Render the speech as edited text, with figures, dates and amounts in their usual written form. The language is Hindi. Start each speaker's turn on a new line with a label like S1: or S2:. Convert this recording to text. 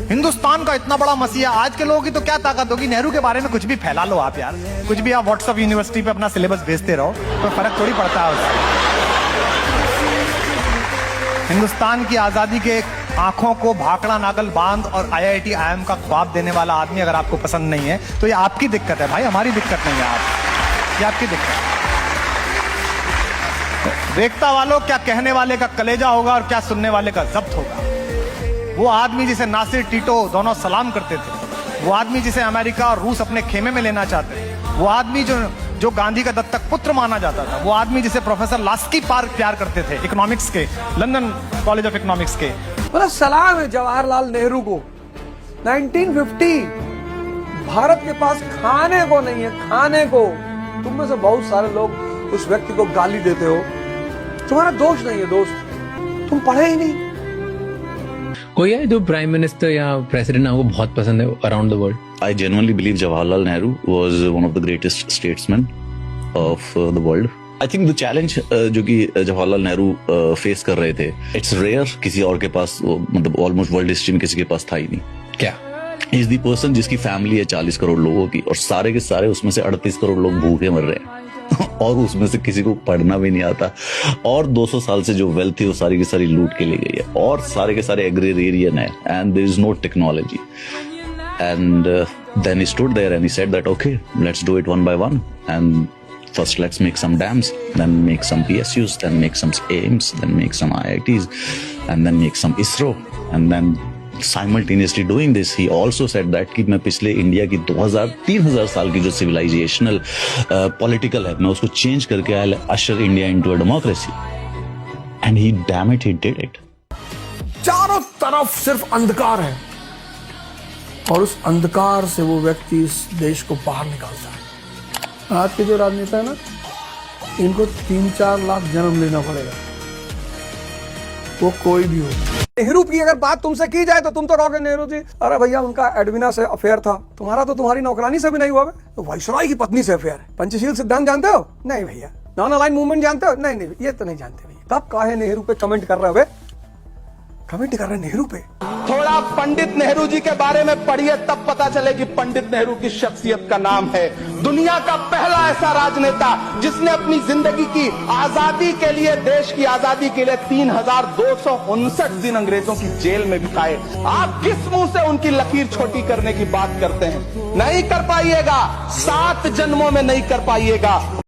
S1: हिंदुस्तान का इतना बड़ा मसीहा, आज के लोगों की तो क्या ताकत होगी। नेहरू के बारे में कुछ भी फैला लो आप यार, कुछ भी आप व्हाट्सएप यूनिवर्सिटी पे अपना सिलेबस भेजते रहो, तो फर्क थोड़ी पड़ता है उससे। हिंदुस्तान की आजादी के आंखों को भाखड़ा नागल बांध और IIT IIM का ख्वाब देने वाला आदमी अगर आपको पसंद नहीं है तो ये आपकी दिक्कत है भाई, हमारी दिक्कत नहीं है। ये आपकी दिक्कत है। देखता वालों, क्या कहने वाले का कलेजा होगा और क्या सुनने वाले का जब्त होगा। वो आदमी जिसे नासिर टीटो दोनों सलाम करते थे, वो आदमी जिसे अमेरिका और रूस अपने खेमे में लेना चाहते थे, वो आदमी जो गांधी का दत्तक पुत्र माना जाता था, वो आदमी जिसे प्रोफेसर लास्की प्यार करते थे, इकोनॉमिक्स के, लंदन कॉलेज ऑफ इकोनॉमिक्स के।
S2: बोला सलाम है जवाहरलाल नेहरू को। 1950 भारत के पास खाने को नहीं है, खाने को। तुम में से बहुत सारे लोग उस व्यक्ति को गाली देते हो, तुम्हारा दोष नहीं है दोस्त, तुम पढ़े ही नहीं।
S3: कोई है जो प्राइम मिनिस्टर या प्रेसिडेंट आपको बहुत पसंद है around the world?
S4: I genuinely believe Jawaharlal Nehru was one of the greatest statesmen of the world. I think the challenge जो कि जवाहरलाल नेहरू फेस कर रहे थे, it's rare, किसी और के पास, मतलब ऑलमोस्ट वर्ल्ड हिस्ट्री में किसी के पास था ही नहीं।
S3: क्या?
S4: Is the person जिसकी फैमिली है 40 करोड़ लोगों की और सारे के सारे उसमें से 38 करोड़ लोग भूखे मर रहे हैं और उसमें से किसी को पढ़ना भी नहीं आता, और 200 साल से जो वेल्थ थी वो सारी की सारी लूट के ले गई है, और सारे के सारे एग्रीरियन है, and there is no technology. And then he stood there and he said that, okay, let's do it one by one. And first let's make some dams, then make some PSUs, then make some AIMS, then make some IITs, and then make some ISRO. And then simultaneously doing this, he also said that कि मैं पिछले इंडिया की 2000-3000 साल की जो सिविलाइजेशनल पॉलिटिकल है, मैं उसको चेंज करके I'll usher India into a democracy. And he, damn it, he did it.
S2: चारों तरफ सिर्फ अंधकार है और उस अंधकार से वो व्यक्ति इस देश को बाहर निकालता है। आज के जो राजनेता है ना, इनको 3-4 लाख जन्म लेना पड़ेगा, वो कोई भी हो। नेहरू की अगर बात तुमसे की जाए तो तुम तो कहोगे नेहरू जी, अरे भैया उनका एडविना से अफेयर था, तुम्हारा तो तुम्हारी नौकरानी से भी नहीं हुआ है, तो वाइसरॉय की पत्नी से अफेयर है। पंचशील सिद्धांत जानते हो? नहीं भैया। नॉन अलाइन मूवमेंट जानते हो? नहीं, ये तो नहीं जानते भैया। तब काहे नेहरू पे कमेंट कर रहे हो? कमेंट कर रहे नेहरू पे।
S5: थोड़ा पंडित नेहरू जी के बारे में पढ़िए, तब पता चले कि पंडित नेहरू की शख्सियत का नाम है। दुनिया का पहला ऐसा राजनेता जिसने अपनी जिंदगी की आजादी के लिए, देश की आजादी के लिए 3259 दिन अंग्रेजों की जेल में बिताए। आप किस मुंह से उनकी लकीर छोटी करने की बात करते हैं? नहीं कर पाइएगा, 7 जन्मों में नहीं कर पाइएगा।